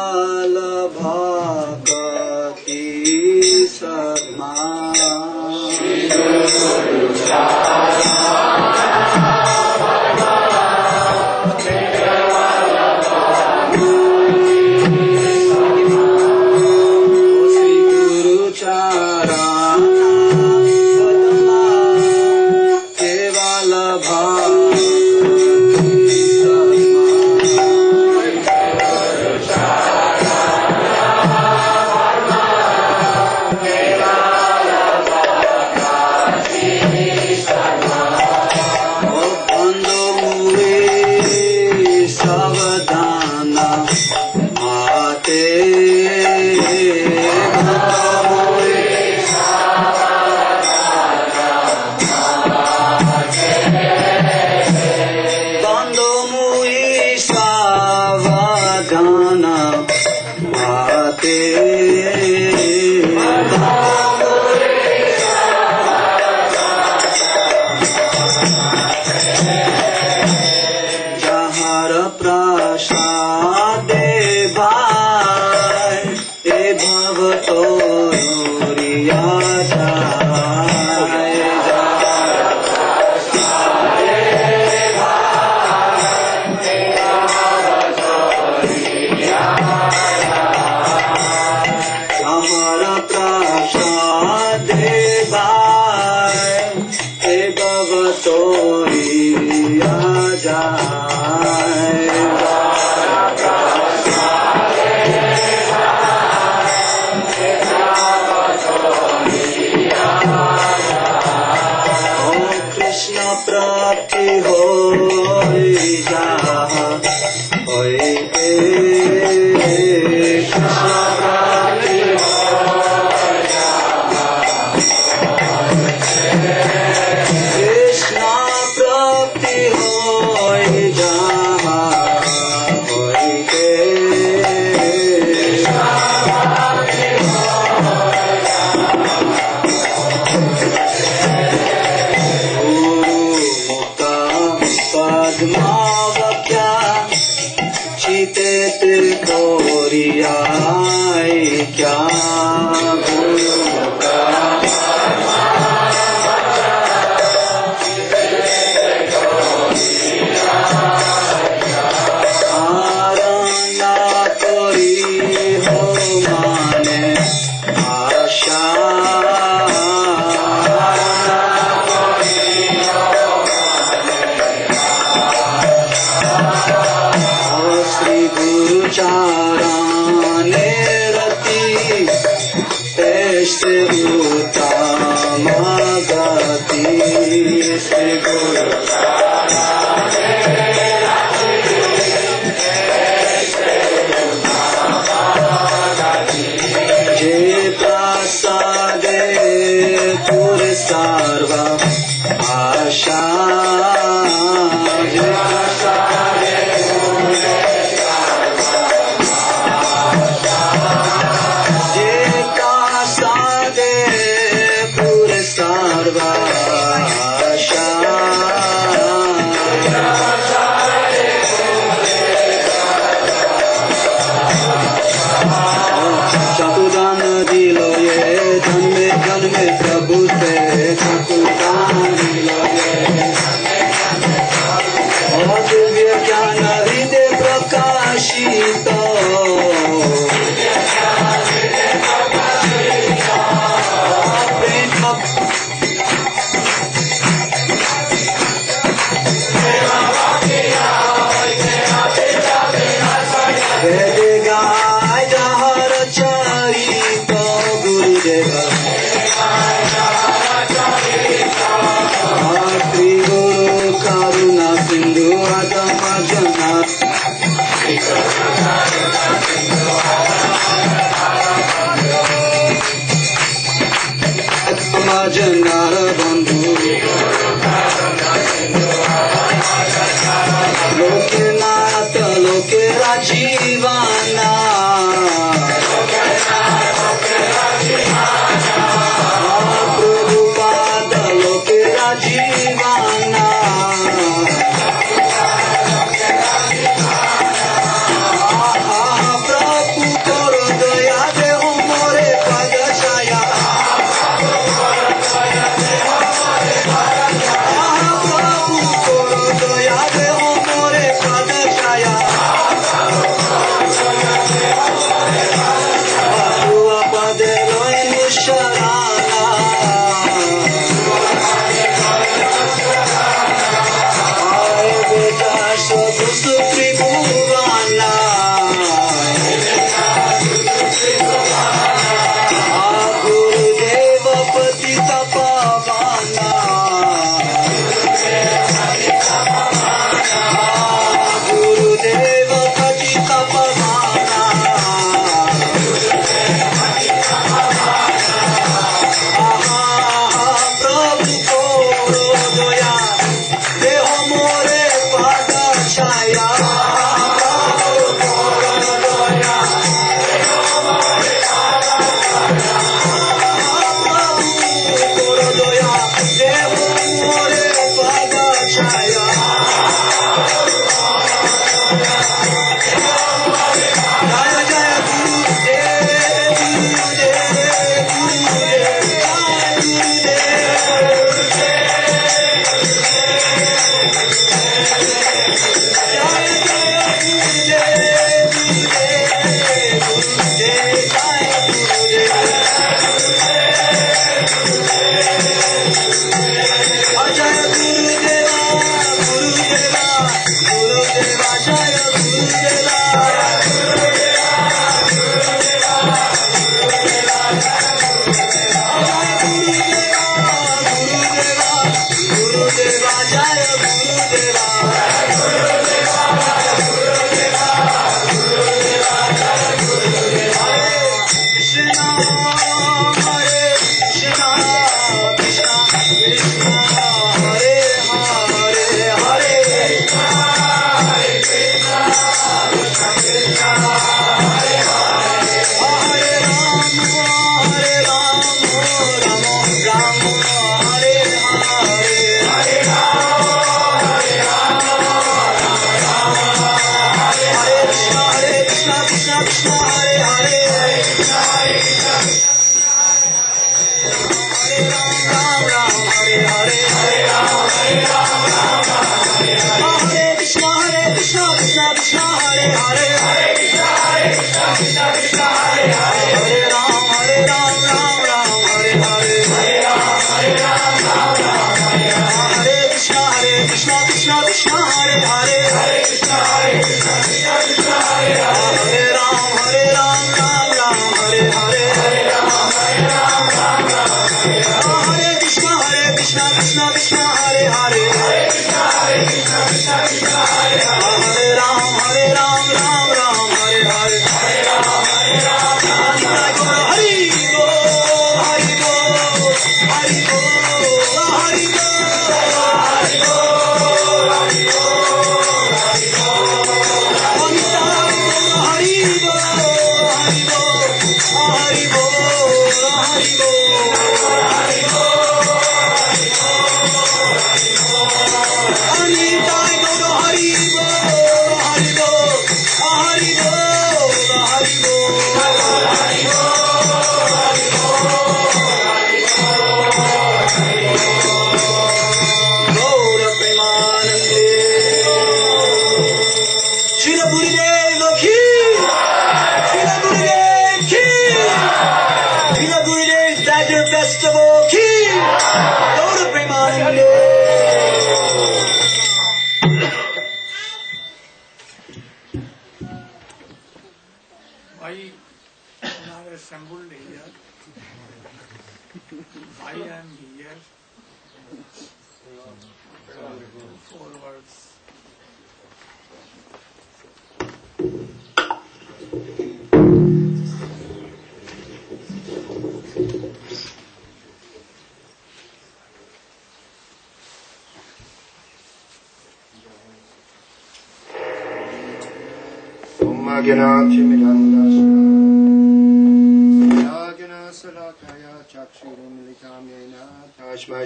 केवल भक्ति Sadma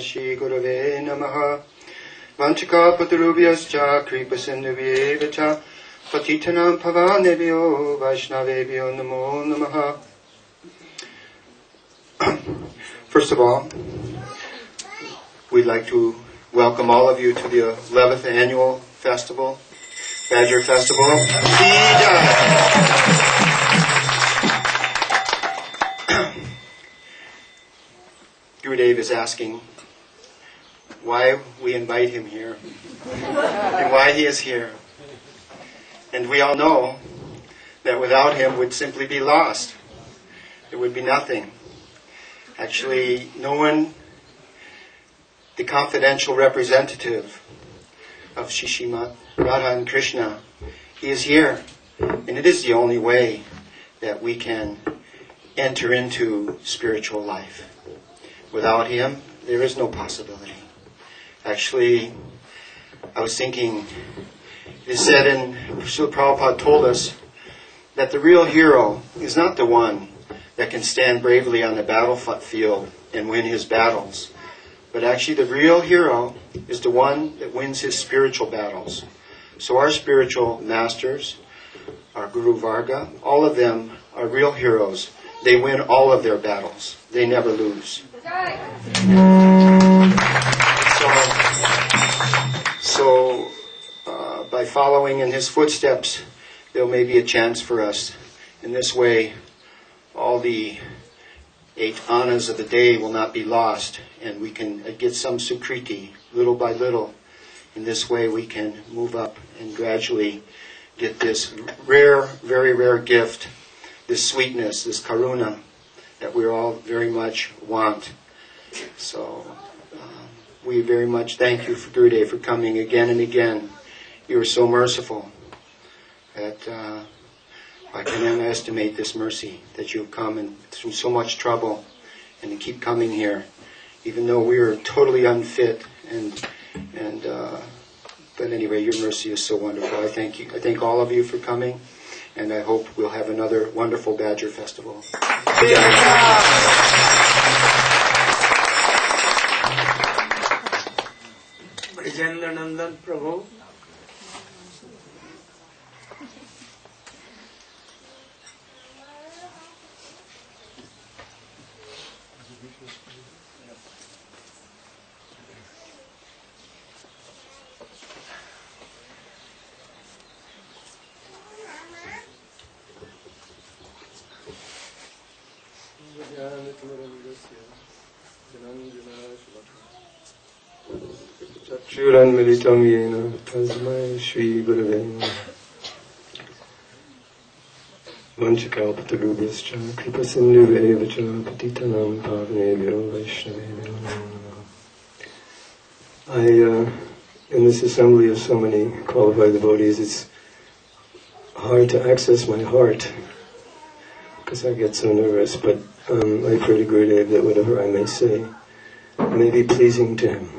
Shri Gurave Namaha Vanchika Patarubhyascha Kripa Sindhuvyeva Patitanam Pavanebhyo Vaishnavebhyo Namo Namaha. First of all, we'd like to welcome all of you to the 11th annual festival, Badger Festival. Gurudev is asking why we invite him here and why he is here. And we all know that without him would simply be lost. It would be nothing. Actually, no one, the confidential representative of Shishima, Radha and Krishna, he is here. And it is the only way that we can enter into spiritual life. Without him, there is no possibility. Actually, I was thinking, it is said, and Srila Prabhupada told us, that the real hero is not the one that can stand bravely on the battlefield and win his battles. But actually the real hero is the one that wins his spiritual battles. So our spiritual masters, our Guru Varga, all of them are real heroes. They win all of their battles. They never lose. So by following in his footsteps, there may be a chance for us. In this way, all the 8 annas of the day will not be lost, and we can get some sukriti little by little. In this way, we can move up and gradually get this rare, very rare gift, this sweetness, this karuna that we all very much want. So we very much thank you, Gurudev, for coming again and again. You are so merciful that I can underestimate this mercy that you have come and through so much trouble and to keep coming here, even though we are totally unfit. But anyway, your mercy is so wonderful. I thank you. I thank all of you for coming, and I hope we'll have another wonderful Badger Festival. Brajendra Nandan Prabhu. Chakshuranmilitam yena tasmai Shri Gurave Namaha. Vanchakalpatarubhyascha kripasindhuveva cha patitanam pavanebhyo vaishnavebhyo namo namaha. In this assembly of so many qualified devotees, it's hard to access my heart because I get so nervous, but I pray to Gurudev that whatever I may say may be pleasing to him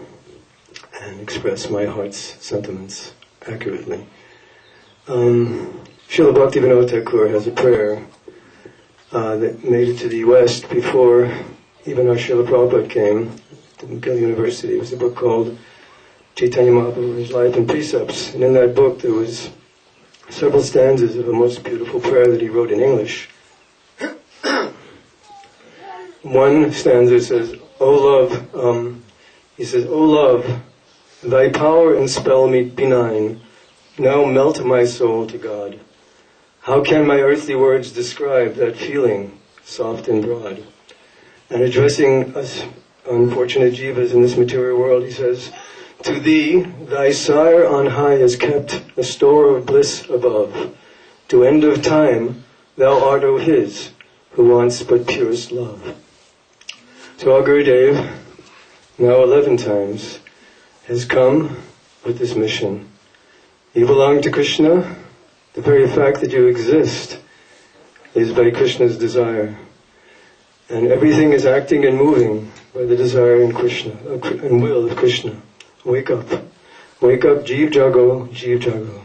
and express my heart's sentiments accurately. Srila Bhaktivinoda Thakur has a prayer that made it to the West before even our Srila Prabhupada came to McGill University. It was a book called Chaitanya Mahaprabhu's Life and Precepts, and in that book there was several stanzas of a most beautiful prayer that he wrote in English. One stanza says, "O love," he says, "O love, thy power and spell me benign, now melt my soul to God. How can my earthly words describe that feeling, soft and broad?" And addressing us unfortunate jivas in this material world, he says, "To thee, thy sire on high has kept a store of bliss above. To end of time, thou art o his, who wants but purest love." So our Gurudev, now 11 times, has come with this mission. You belong to Krishna. The very fact that you exist is by Krishna's desire. And everything is acting and moving by the desire in Krishna, and will of Krishna. Wake up. Wake up, Jeev Jago, Jeev Jago.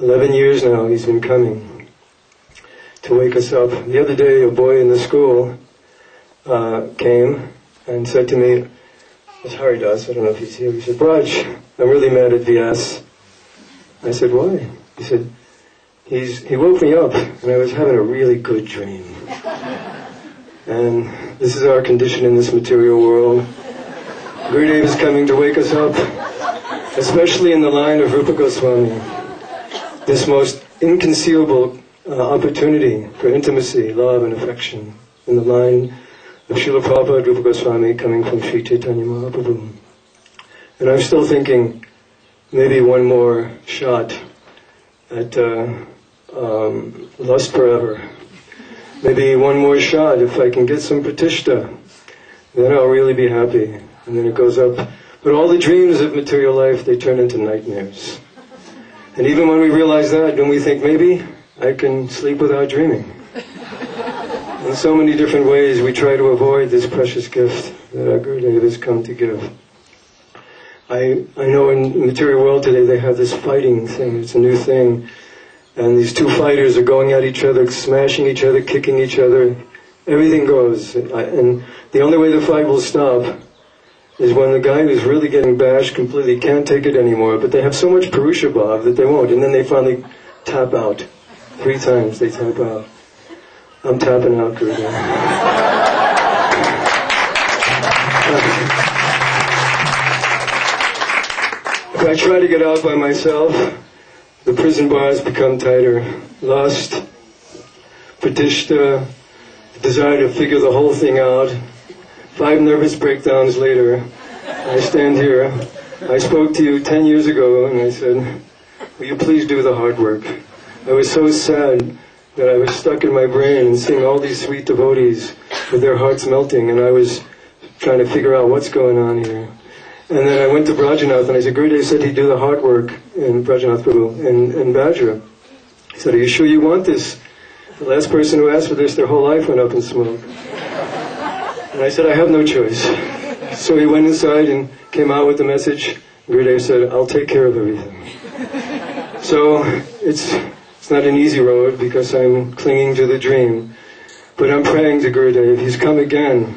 11 years now he's been coming to wake us up. The other day a boy in the school came and said to me, it's Haridas, I don't know if he's here, he said, "Raj, I'm really mad at Vyas." I said, "Why?" He said, he woke me up and I was having a really good dream. And this is our condition in this material world. Gurudev is coming to wake us up, especially in the line of Rupa Goswami. This most inconceivable opportunity for intimacy, love and affection in the line of Srila Prabhupada, Rupa Goswami, coming from Sri Chaitanya Mahaprabhu. And I'm still thinking maybe one more shot at lust forever. Maybe one more shot, if I can get some pratishta, then I'll really be happy. And then it goes up. But all the dreams of material life, they turn into nightmares. And even when we realize that, then we think, maybe I can sleep without dreaming. In so many different ways, we try to avoid this precious gift that our Gurudev has come to give. I know in the material world today, they have this fighting thing. It's a new thing. And these two fighters are going at each other, smashing each other, kicking each other. Everything goes. And the only way the fight will stop is when the guy who's really getting bashed completely can't take it anymore, but they have so much Purusha Bhav that they won't, and then they finally tap out. 3 times they tap out. I'm tapping out, Gurudev. If I try to get out by myself, the prison bars become tighter. Lust, pratishta, the desire to figure the whole thing out. 5 nervous breakdowns later, I stand here. I spoke to you 10 years ago and I said, "Will you please do the hard work?" I was so sad that I was stuck in my brain and seeing all these sweet devotees with their hearts melting, and I was trying to figure out what's going on here. And then I went to Brajanath and I said, Gurudev said he'd do the hard work in Brajanath Prabhu in Vajra. He said, "Are you sure you want this?" The last person who asked for this, their whole life went up in smoke. And I said, "I have no choice." So he went inside and came out with the message. Gurudev said, "I'll take care of everything." So it's not an easy road because I'm clinging to the dream. But I'm praying to Gurudev. He's come again.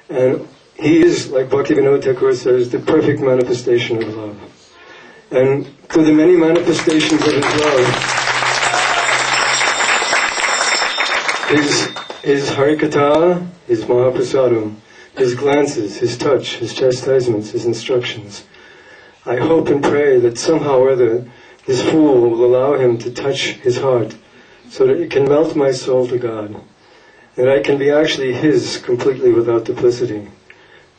And he is, like Bhaktivinoda Thakur says, the perfect manifestation of love. And through the many manifestations of his love, his Harikatha, his Mahaprasadam, his glances, his touch, his chastisements, his instructions, I hope and pray that somehow or other this fool will allow him to touch his heart so that it can melt my soul to God. and I can be actually His completely without duplicity.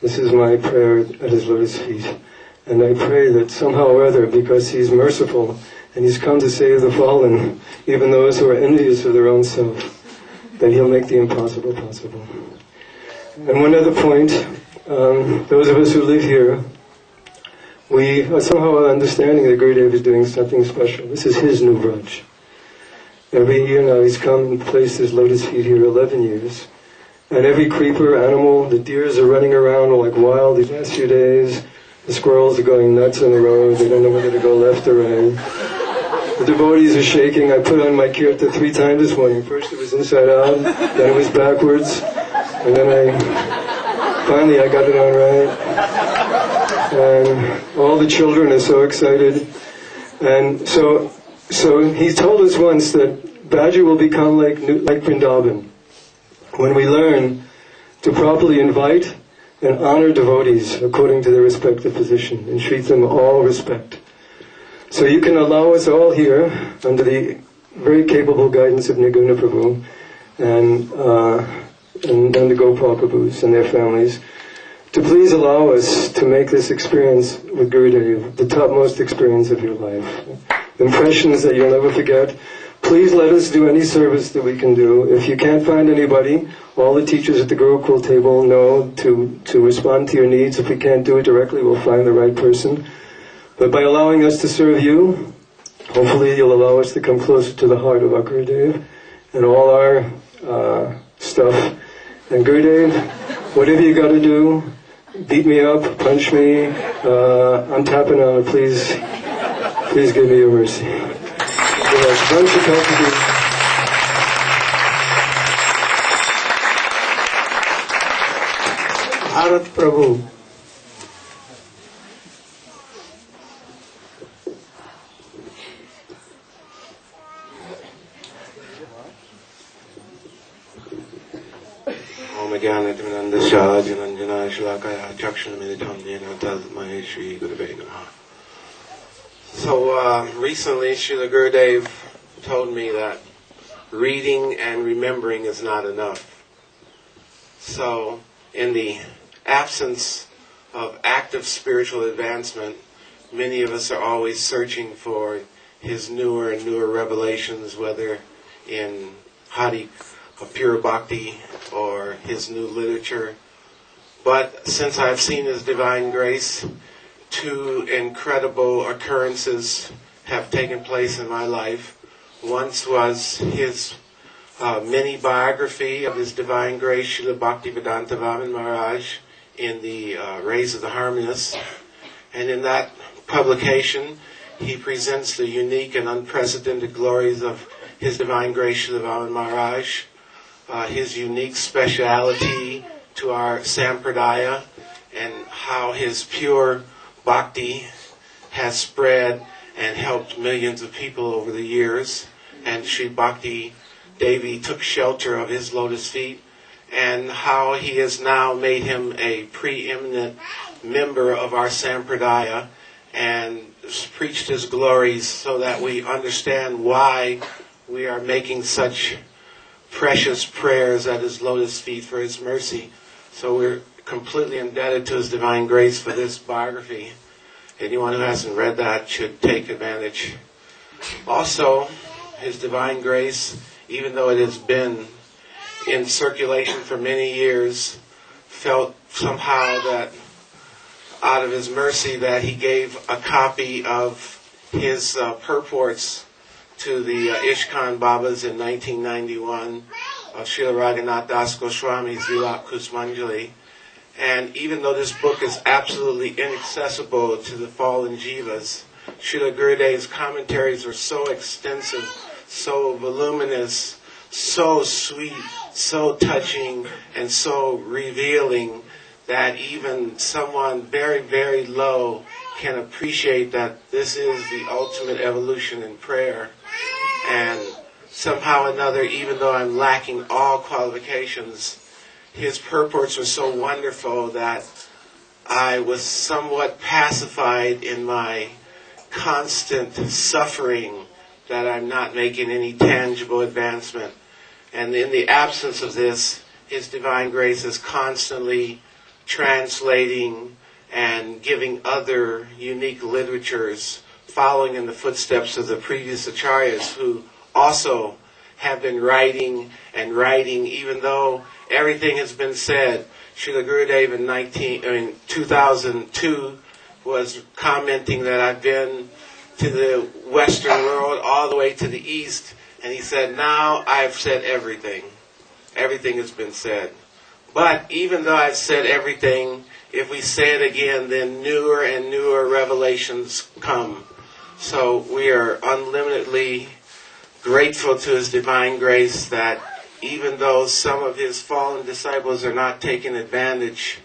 This is my prayer at His lotus feet. And I pray that somehow or other, because He's merciful, and He's come to save the fallen, even those who are envious of their own self, that He'll make the impossible possible. And one other point, those of us who live here, we are somehow understanding that Gurudev is doing something special. This is His new Braj. Every year now He's come and placed His lotus feet here 11 years. And every creeper, animal, the deers are running around like wild these last few days. The squirrels are going nuts on the road. They don't know whether to go left or right. The devotees are shaking. I put on my kirta 3 times this morning. First it was inside out, then it was backwards, and then finally I got it on right. And all the children are so excited. And so he told us once that Bhaja will become like Vrindavan when we learn to properly invite and honor devotees according to their respective position and treat them all respect. So you can allow us all here, under the very capable guidance of Niguna Prabhu and the Gopal Prabhus and their families, to please allow us to make this experience with Gurudev the topmost experience of your life. Impressions that you'll never forget. Please let us do any service that we can do. If you can't find anybody, all the teachers at the Gurukul table know to respond to your needs. If we can't do it directly, we'll find the right person. But by allowing us to serve you, hopefully you'll allow us to come closer to the heart of our Gurudev and all our stuff. And Gurudev, whatever you got to do, beat me up, punch me, I'm tapping out. Please give me your mercy. Bharat Prabhu. So recently Srila Gurudev told me that reading and remembering is not enough. So in the absence of active spiritual advancement, many of us are always searching for His newer and newer revelations, whether in Hari of pure Bhakti or His new literature. But since I've seen His divine grace, 2 incredible occurrences have taken place in my life. Once was His mini biography of His divine grace, Srila Bhaktivedanta Vaman Maharaj, in the Rays of the Harmonious. And in that publication, he presents the unique and unprecedented glories of His divine grace, Srila Vaman Maharaj, his unique speciality to our Sampradaya, and how His pure Bhakti has spread and helped millions of people over the years. And Sri Bhakti Devi took shelter of His lotus feet, and how He has now made him a preeminent member of our Sampradaya and preached His glories so that we understand why we are making such precious prayers at His lotus feet for His mercy. So we're completely indebted to His divine grace for this biography. Anyone who hasn't read that should take advantage. Also, His divine grace, even though it has been in circulation for many years, felt somehow that out of His mercy that He gave a copy of His purports to the Ishkan Babas in 1991 of Srila Raghunath Das Goswami's Vilap Kusmanjali. And even though this book is absolutely inaccessible to the fallen jivas, Srila Gurudev's commentaries are so extensive, so voluminous, so sweet, so touching, and so revealing that even someone very, very low can appreciate that this is the ultimate evolution in prayer. And somehow or another, even though I'm lacking all qualifications, his purports were so wonderful that I was somewhat pacified in my constant suffering that I'm not making any tangible advancement. And in the absence of this, His Divine Grace is constantly translating and giving other unique literatures, following in the footsteps of the previous acharyas who also have been writing and writing, even though everything has been said. Srila Gurudev in 2002 was commenting that I've been to the Western world all the way to the East, and he said, now I've said everything. Everything has been said. But even though I've said everything, if we say it again, then newer and newer revelations come. So we are unlimitedly grateful to His Divine Grace that even though some of His fallen disciples are not taking advantage,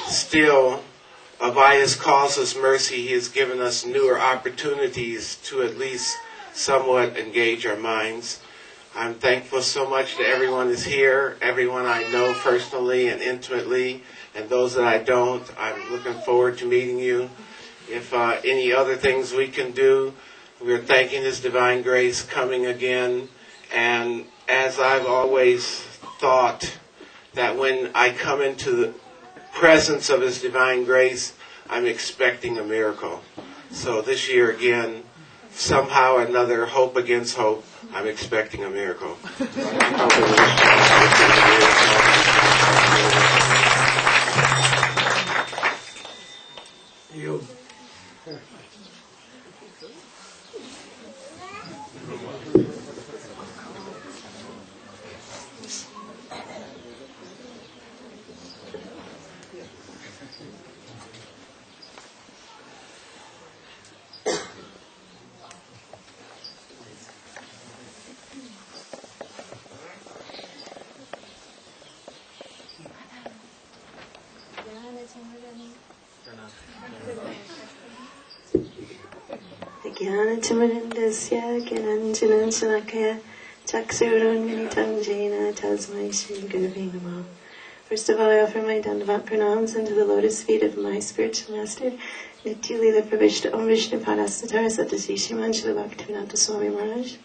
still, by His causeless mercy, He has given us newer opportunities to at least somewhat engage our minds. I'm thankful so much to everyone who's here, everyone I know personally and intimately, and those that I don't. I'm looking forward to meeting you. If any other things we can do, we're thanking His Divine Grace coming again. And as I've always thought, that when I come into the presence of His Divine Grace, I'm expecting a miracle. So this year again, somehow or another, hope against hope, I'm expecting a miracle. You. Jnanatimirandasya Gyananjananjanakaya Chaksurunmilitam Jena Tasmai Shri Gurave Namah. First of all, I offer my Dandavat pranams unto the lotus feet of my spiritual master, Nityalila Pravishta Om Vishnu Padasatara Satasi Shiman Srila Bhakti Swami Maharaj.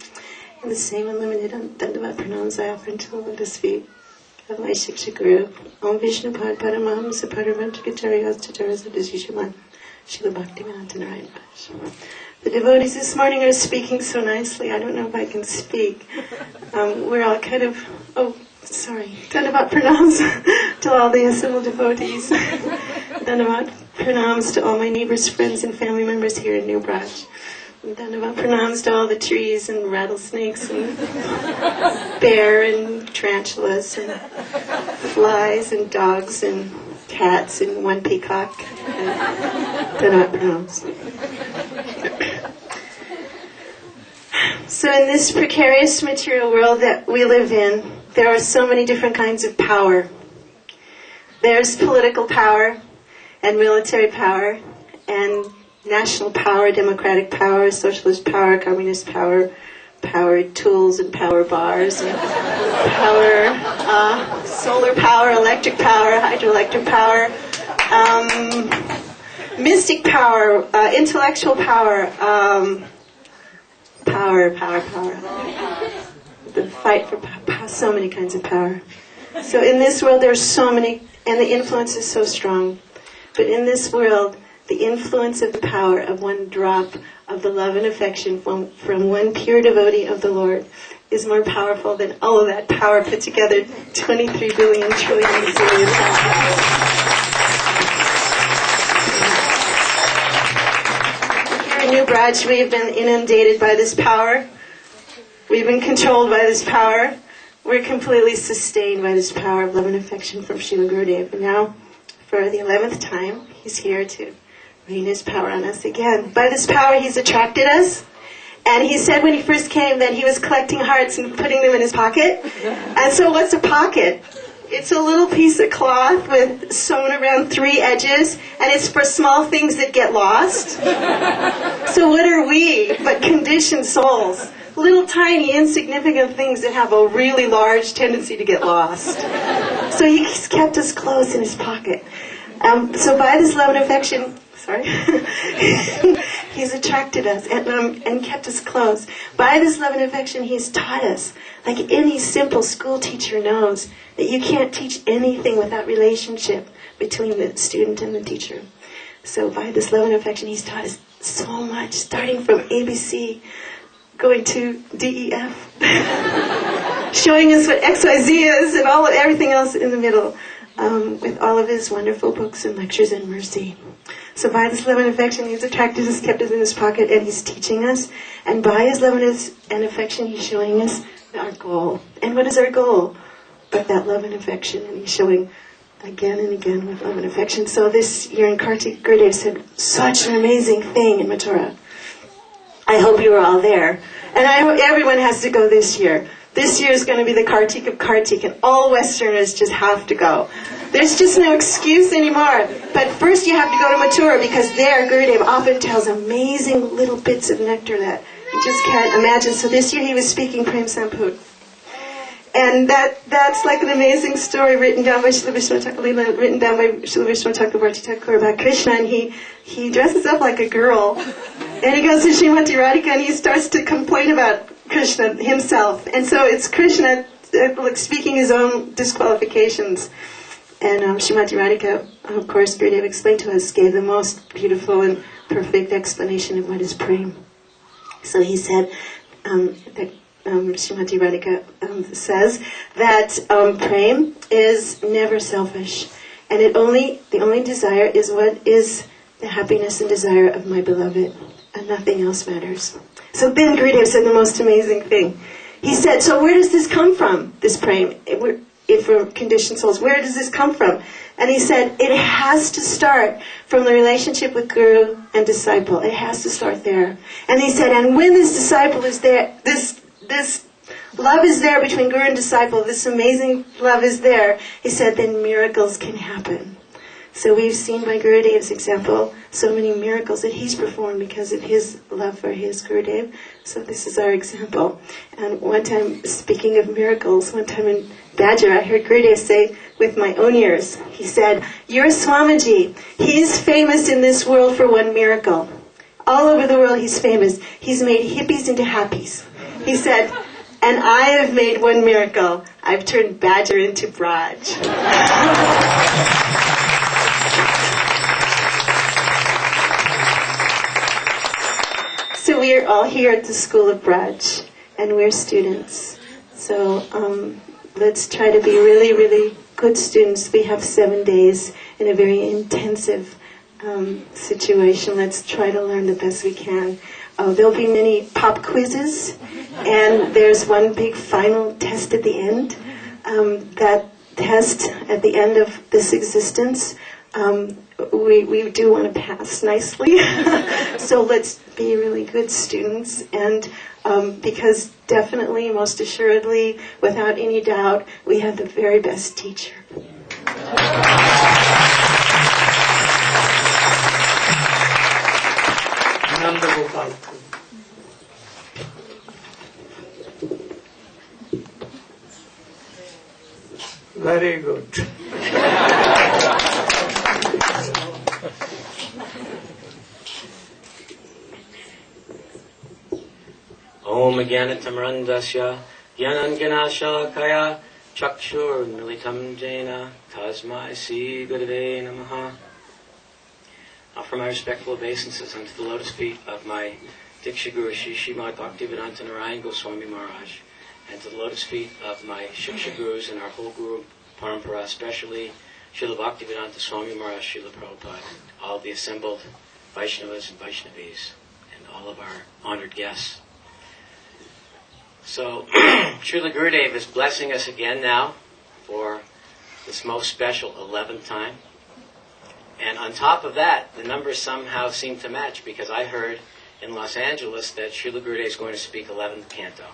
And the same unlimited Dandavat pranams I offer unto the lotus feet of my Shiksha Guru, Om Vishnu Pad Paramaham Saparavantagacharya Tatara Satasi Shiman Srila Bhakti Narayana Maharaja. The devotees this morning are speaking so nicely. I don't know if I can speak. We're all kind of, Dandavat pranams to all the assembled devotees. Dandavat pranams to all my neighbors, friends, and family members here in New Braj. Dandavat pranams to all the trees and rattlesnakes and bear and tarantulas and flies and dogs and cats and one peacock. Dandavat pranams. So in this precarious material world that we live in, there are so many different kinds of power. There's political power and military power and national power, democratic power, socialist power, communist power, power tools and power bars, and power, solar power, electric power, hydroelectric power, mystic power, intellectual power, power. The fight for power, so many kinds of power. So in this world there's so many, and the influence is so strong. But in this world, the influence of the power of one drop of the love and affection from one pure devotee of the Lord is more powerful than all of that power put together 23 billion trillion zillion times. In New Braj, we have been inundated by this power. We've been controlled by this power. We're completely sustained by this power of love and affection from Srila Gurudev. And now, for the 11th time, he's here to rain his power on us again. By this power, he's attracted us. And he said when he first came that he was collecting hearts and putting them in his pocket. And so what's a pocket? It's a little piece of cloth with sewn around 3 edges, and it's for small things that get lost. So what are we but conditioned souls? Little tiny insignificant things that have a really large tendency to get lost. So he's kept us close in his pocket. So by this love and affection, He's attracted us and kept us close. By this love and affection, He's taught us, like any simple school teacher knows, that you can't teach anything without relationship between the student and the teacher. So by this love and affection, He's taught us so much, starting from ABC, going to DEF, showing us what XYZ is, and everything else in the middle, with all of His wonderful books and lectures and mercy. So by this love and affection, He's attracted us, kept us in His pocket, and He's teaching us. And by His love and affection, He's showing us our goal. And what is our goal? But that love and affection, and He's showing again and again with love and affection. So this year in Kartik, Gurudev said such an amazing thing in Mathura. I hope you were all there. And I hope everyone has to go this year. This year is going to be the Kartik of Kartik, and all Westerners just have to go. There's just no excuse anymore. But first you have to go to Mathura, because there Gurudev often tells amazing little bits of nectar that you just can't imagine. So this year he was speaking Prem Samput. And that's like an amazing story written down by Srila Vishnu Chakrabarti Thakur about Krishna, and he dresses up like a girl, and he goes to Srimati Radhika and he starts to complain about Krishna himself, and so it's Krishna like speaking his own disqualifications, and Srimati Radhika, of course, Gurudev explained to us, gave the most beautiful and perfect explanation of what is prem. So he said that Srimati Radhika says that prem is never selfish, and the only desire is what is the happiness and desire of my beloved, and nothing else matters. So then Gurudev said the most amazing thing. He said, so where does this come from, this prem? If we're conditioned souls, where does this come from? And he said, it has to start from the relationship with Guru and disciple. It has to start there. And he said, and when this disciple is there, this love is there between Guru and disciple, this amazing love is there, he said, then miracles can happen. So we've seen by Gurudev's example so many miracles that he's performed because of his love for his Gurudev. So this is our example. And one time, speaking of miracles, one time in Badger, I heard Gurudev say with my own ears, he said, your Swamiji, he's famous in this world for one miracle. All over the world he's famous. He's made hippies into happies. He said, and I have made one miracle. I've turned Badger into Braj. So we are all here at the School of Braj, and we're students. So let's try to be really, really good students. We have 7 days in a very intensive situation. Let's try to learn the best we can. There'll be many pop quizzes, and there's one big final test at the end. That test at the end of this existence, we do want to pass nicely. So let's be really good students, and because definitely, most assuredly, without any doubt, we have the very best teacher. Nanda Gopal. Very good. Om Jnanatamrandasya Jnananganashakaya Chakshur Militam Jena Tasmai Sri Gurave Namaha. Offer my respectful obeisances unto the lotus feet of my Diksha Guru Shri Srimad Bhaktivedanta Narayana Goswami Maharaj, and to the lotus feet of my Shiksha Gurus and our whole Guru Parampara, especially Srila Bhaktivedanta Swami Maharaj, Srila Prabhupada, all the assembled Vaishnavas and Vaishnavis, and all of our honored guests. So, Srila Gurudev is blessing us again now for this most special 11th time. And on top of that, the numbers somehow seem to match, because I heard in Los Angeles that Srila Gurudev is going to speak 11th canto.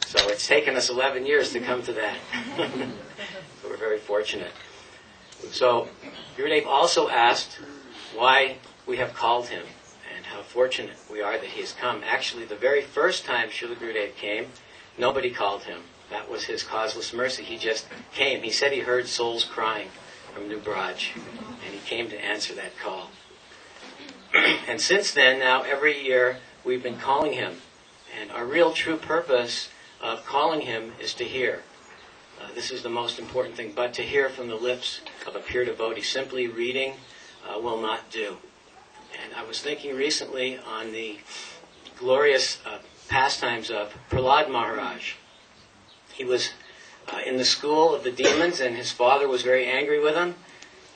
So it's taken us 11 years to come to that. So we're very fortunate. So Gurudev also asked why we have called him, and how fortunate we are that he has come. Actually, the very first time Srila Gurudev came, nobody called him. That was his causeless mercy. He just came. He said he heard souls crying from New Braj, and he came to answer that call. And since then, now every year, we've been calling him. And our real true purpose of calling him is to hear. This is the most important thing, but to hear from the lips of a pure devotee. Simply reading will not do. And I was thinking recently on the glorious pastimes of Prahlad Maharaj. He was in the school of the demons, and his father was very angry with him.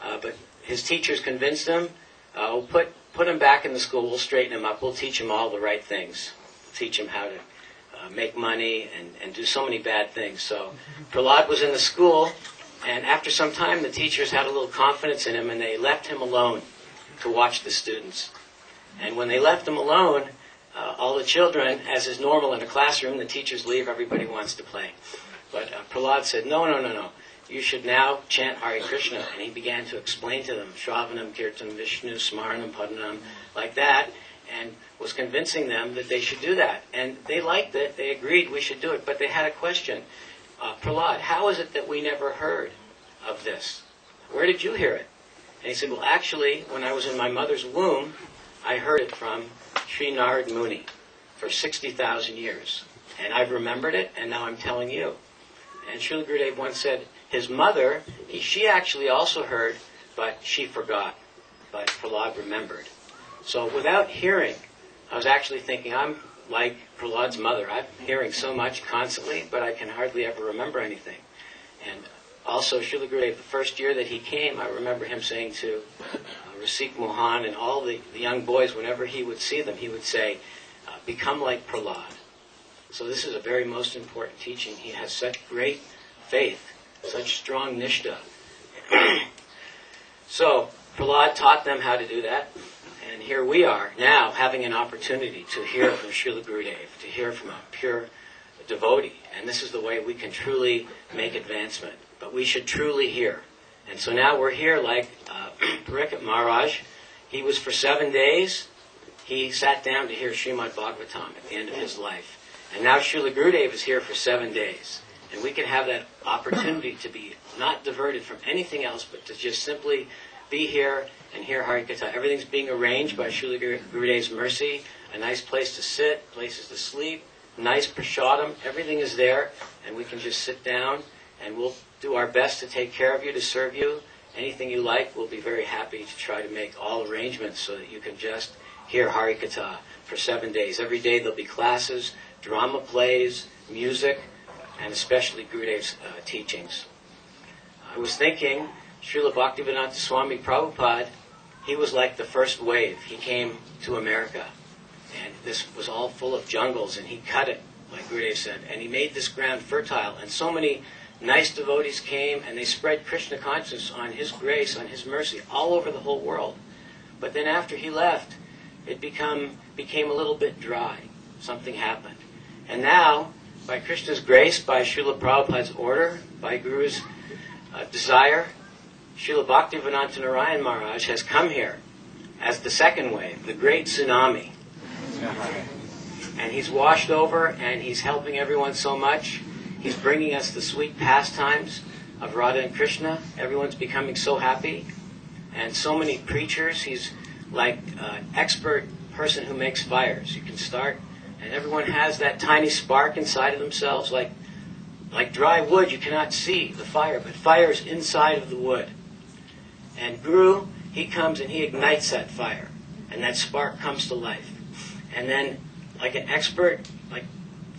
But his teachers convinced him, we'll put him back in the school, we'll straighten him up, we'll teach him all the right things. We'll teach him how to make money and do so many bad things. So Prahlad was in the school, and after some time the teachers had a little confidence in him, and they left him alone to watch the students. And when they left him alone, all the children, as is normal in a classroom, the teachers leave, everybody wants to play. But Prahlad said, no, you should now chant Hare Krishna. And he began to explain to them, Shravanam, Kirtanam, Vishnu, Smaranam, Padanam, like that, and was convincing them that they should do that. And they liked it, they agreed we should do it, but they had a question. Prahlad, how is it that we never heard of this? Where did you hear it? And he said, well, actually, when I was in my mother's womb, I heard it from Sri Narad Muni for 60,000 years. And I've remembered it, and now I'm telling you. And Srila Gurudev once said, his mother, she actually also heard, but she forgot. But Prahlad remembered. So without hearing, I was actually thinking, I'm like Prahlad's mother. I'm hearing so much constantly, but I can hardly ever remember anything. And also, Srila Gurudev, the first year that he came, I remember him saying to Rasik Mohan and all the young boys, whenever he would see them, he would say, become like Prahlad. So this is a very most important teaching. He has such great faith, such strong nishta. So Prahlad taught them how to do that. And here we are now having an opportunity to hear from Srila Gurudev, to hear from a pure devotee. And this is the way we can truly make advancement. But we should truly hear. And so now we're here like Parikshit Maharaj. He was for 7 days. He sat down to hear Srimad Bhagavatam at the end of his life. And now Srila Gurudev is here for 7 days. And we can have that opportunity to be not diverted from anything else, but to just simply be here and hear Harikatha. Everything's being arranged by Srila Gurudev's mercy. A nice place to sit, places to sleep, nice prasadam. Everything is there. And we can just sit down and we'll do our best to take care of you, to serve you. Anything you like, we'll be very happy to try to make all arrangements so that you can just hear Harikatha for 7 days. Every day there'll be classes, drama plays, music, and especially Gurudev's teachings. I was thinking, Srila Bhaktivedanta Swami Prabhupada, he was like the first wave. He came to America, and this was all full of jungles, and he cut it, like Gurudev said, and he made this ground fertile, and so many nice devotees came, and they spread Krishna consciousness on his grace, on his mercy, all over the whole world. But then after he left, it became a little bit dry. Something happened. And now, by Krishna's grace, by Srila Prabhupada's order, by Guru's desire, Srila Bhaktivedanta Narayana Maharaja has come here as the second wave, the great tsunami. And he's washed over, and he's helping everyone so much. He's bringing us the sweet pastimes of Radha and Krishna. Everyone's becoming so happy. And so many preachers. He's like an expert person who makes fires. You can start, and everyone has that tiny spark inside of themselves. Like dry wood, you cannot see the fire, but fire is inside of the wood. And Guru, he comes and he ignites that fire. And that spark comes to life. And then, like an expert,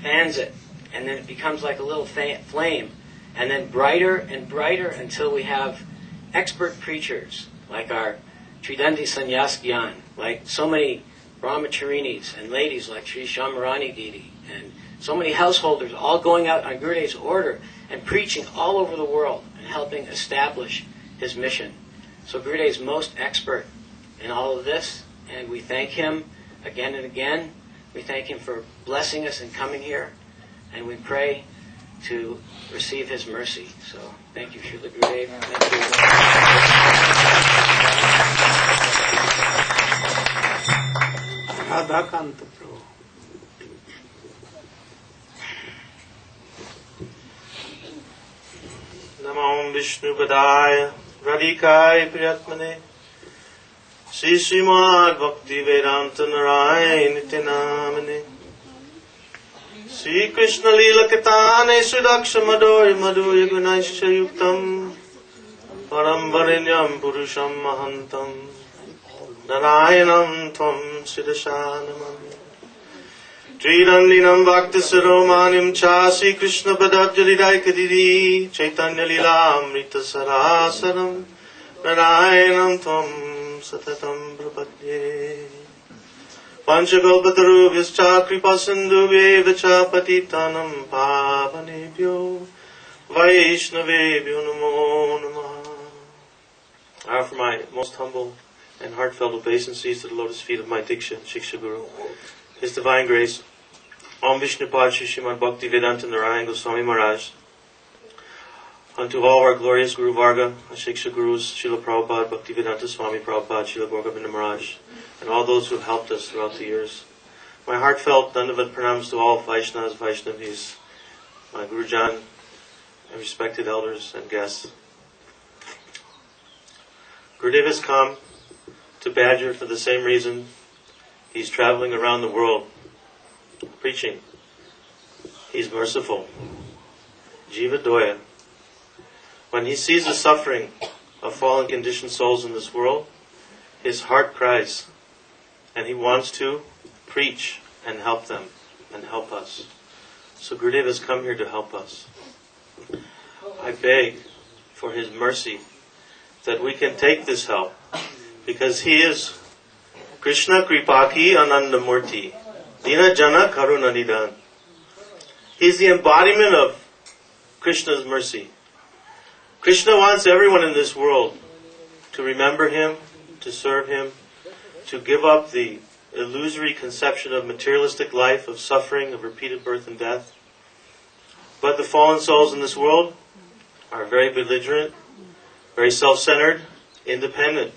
fans it. And then it becomes like a little flame. And then brighter and brighter until we have expert preachers, like our Tridandi Sannyas Gyan, like so many brahmacharinis and ladies like Sri Shamarani Didi, and so many householders all going out on Gurudev's order and preaching all over the world and helping establish his mission. So Gurudev is most expert in all of this, and we thank him again and again. We thank him for blessing us and coming here, and we pray to receive his mercy. So thank you, Srila Gurudev. Thank you. Radhakanta Prabhu. Namo Vishnu Padaya Radhikaya Priyatmane Shri Srimad Bhakti Vedanta Narayana Nityanamane Shri Krishna Lila Katane Sudaksha Madhurya Madhurya Gunaisha Yuktam Param Varinyam Purusham Mahantam Narayanam Tvam Siddhashanamam Tridandinam Bhakti Saromanim Cha Sri Krishna Padajalidaika Didi Chaitanya Lila Amrita Sarasaram Narayanam Tvam Satatam Prapadye Panchakalpatarubhyascha Kripa Sindhubhyevacha Patitanam Pavanebhyo Vaishnavebhyo Namo Namaha. I offer my most humble and heartfelt obeisances to the lotus feet of my Diksha, Shiksha Guru, His Divine Grace, Om Vishnupad Shri Srimad Bhakti Vedanta Narayana Goswami Maharaj, unto all our glorious Guru Varga, our Shiksha Gurus, Srila Prabhupada, Bhakti Vedanta Swami Prabhupada, Srila Gauragovinda Maharaj, and all those who have helped us throughout the years. My heartfelt Dandavat pranams to all Vaishnavas, Vaishnavis, my Gurujan, and respected elders and guests. Gurudev has come to Badger for the same reason. He's traveling around the world, preaching. He's merciful. Jiva Doya. When he sees the suffering of fallen conditioned souls in this world, his heart cries, and he wants to preach and help them and help us. So Gurudev has come here to help us. I beg for his mercy that we can take this help, because he is Krishna Kripaki Anandamurti, Dina Jana Karuna Nidan. He's the embodiment of Krishna's mercy. Krishna wants everyone in this world to remember him, to serve him, to give up the illusory conception of materialistic life, of suffering, of repeated birth and death. But the fallen souls in this world are very belligerent, very self-centered, independent.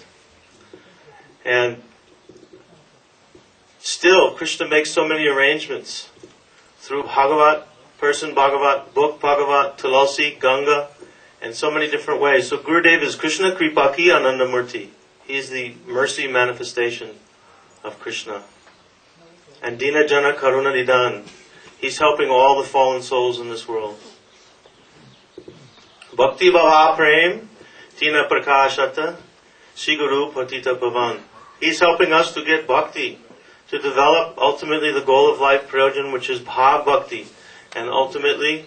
And still, Krishna makes so many arrangements through Bhagavat, person Bhagavat, book Bhagavat, Tulasi, Ganga, and so many different ways. So Gurudev is Krishna Kripaki Anandamurti. He is the mercy manifestation of Krishna. And Dina Jana Karuna Nidan. He's helping all the fallen souls in this world. Bhakti Bhava Prem Tina Prakashata Shri Guru Patita Bhavan. He's helping us to get bhakti, to develop ultimately the goal of life, Prayojan, which is Bhav Bhakti, and ultimately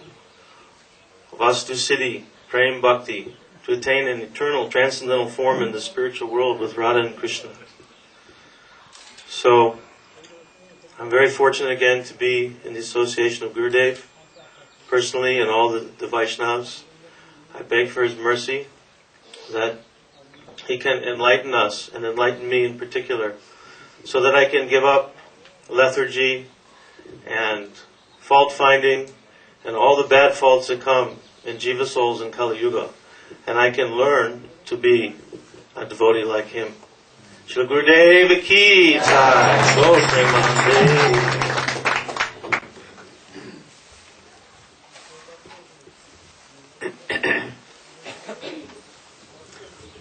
Vastu Siddhi, Prem Bhakti, to attain an eternal transcendental form in the spiritual world with Radha and Krishna. So, I'm very fortunate again to be in the association of Gurudev, personally, and all the Vaishnavas. I beg for his mercy that he can enlighten us, and enlighten me in particular, so that I can give up lethargy and fault-finding and all the bad faults that come in Jiva souls in Kali Yuga, and I can learn to be a devotee like him. Shri Gurudev ki jai, Go Premanande.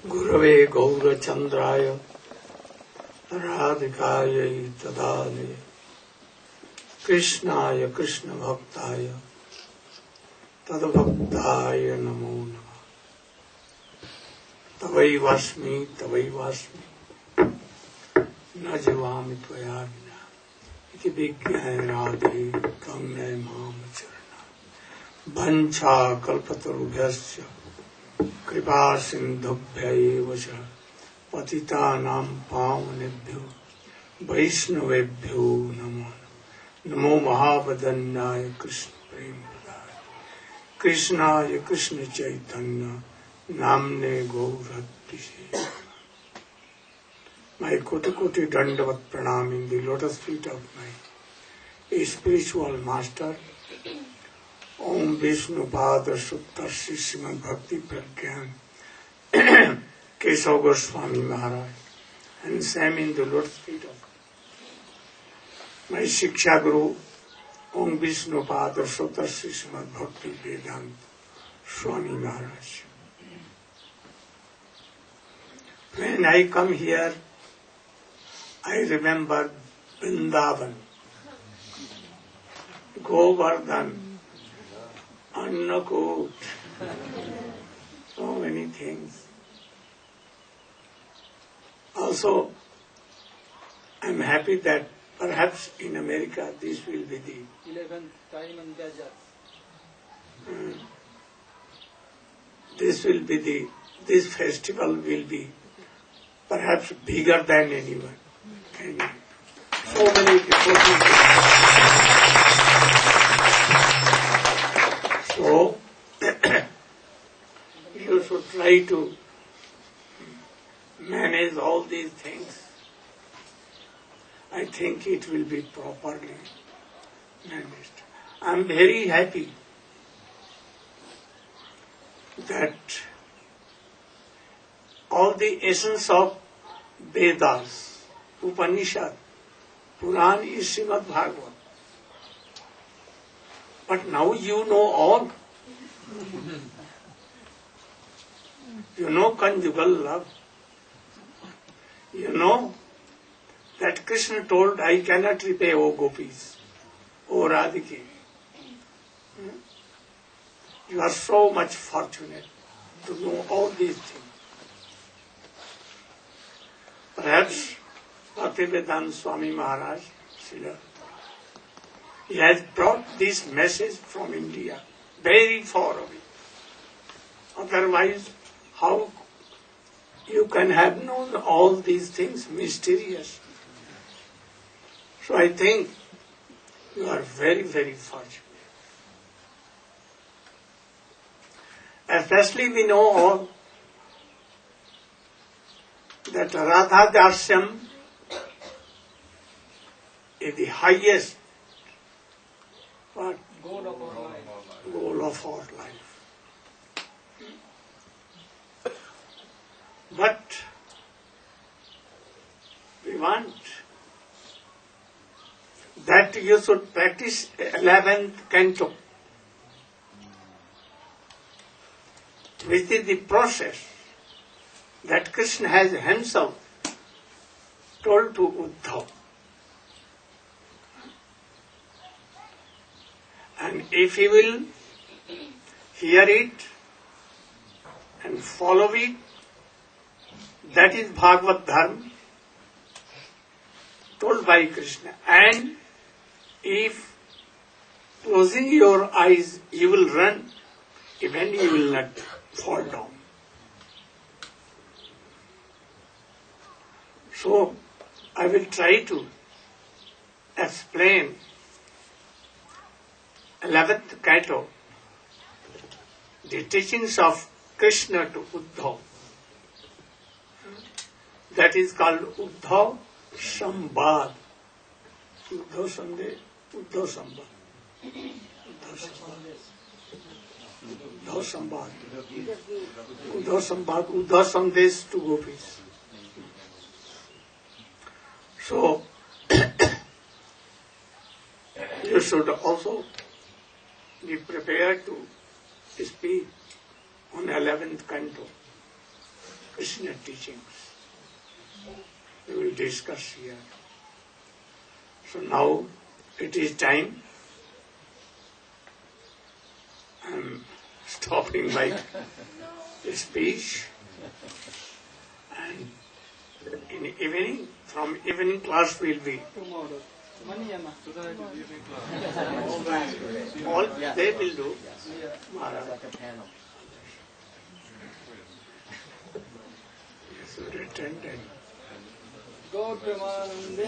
Gurave Gaura Chandraya Radhikaya Tadale Krishnaya Krishna Bhaktaya Tadabhaktaya Namo Namah. Tavai Vasmi Tavai Vasmi Na Jivami Tvaya Vina Iti Vigyaya Radhe Gangnay Mamacharana Vancha Kalpatarubhyasya Kripa Sindhubhya Vacha Patitanam Pavanebhyo Vaishnavebhyo Namo Namo Mahavadanyaya Krishna Prem Krishnaya Krishna Chaitanya Namne Gauratise. My Koti Dandavat Pranam in the lotus feet of my spiritual master, Om Vishnu Pada Sutta Shri Srimad Bhakti Pragyan Keshav Goswami Maharaj, and same in the lotus feet of my Shiksha Guru, Om Vishnu Pada Sutta Shri Srimad Bhakti Vedanta Swami Maharaj. When I come here I remember Vrindavan, Govardhan, Annakut, so many things. Also, I am happy that perhaps in America this will be the 11th time and desert. This festival will be perhaps bigger than anyone. So many devotees. So, you should try to manage all these things. I think it will be properly managed. I am very happy that all the essence of Vedas, Upanishad, Puran is Srimad Bhagavad. But now you know all. You know conjugal love. You know that Krishna told, I cannot repay, O gopis, O Radhike. You are so much fortunate to know all these things. Perhaps Bhaktivedanta Swami Maharaj, Srila, he has brought this message from India, very far away. Otherwise, how you can have known all these things mysterious? So I think you are very, very fortunate. Especially we know all that Radha Dasyam is the highest Goal of our life. goal of our life. But we want that you should practice 11th canto, which is the process that Krishna has himself told to Uddhava. And if he will hear it and follow it, that is Bhagavad Dharma told by Krishna. And if closing your eyes you will run, even you will not fall down. So I will try to explain 11th canto, the teachings of Krishna to Uddhava. That is called Uddhava Sambad. Uddhava Sambad. Uddhava Sambad. Uddhava Sambad. Uddhava Sambad. Uddhava Sandesh to gopis. So, you should also be prepared to speak on 11th canto, Krishna teachings. We will discuss here. So now it is time. I am stopping my speech, and in evening, from evening class will be Tomorrow. all they will do. Maharaj. Yes, we attended. Go Premanande.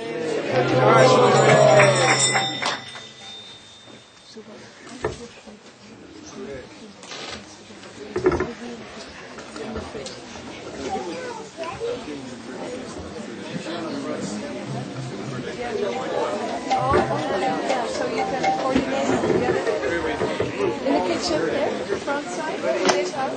Yeah, so you can coordinate together in the kitchen there, front side, this out.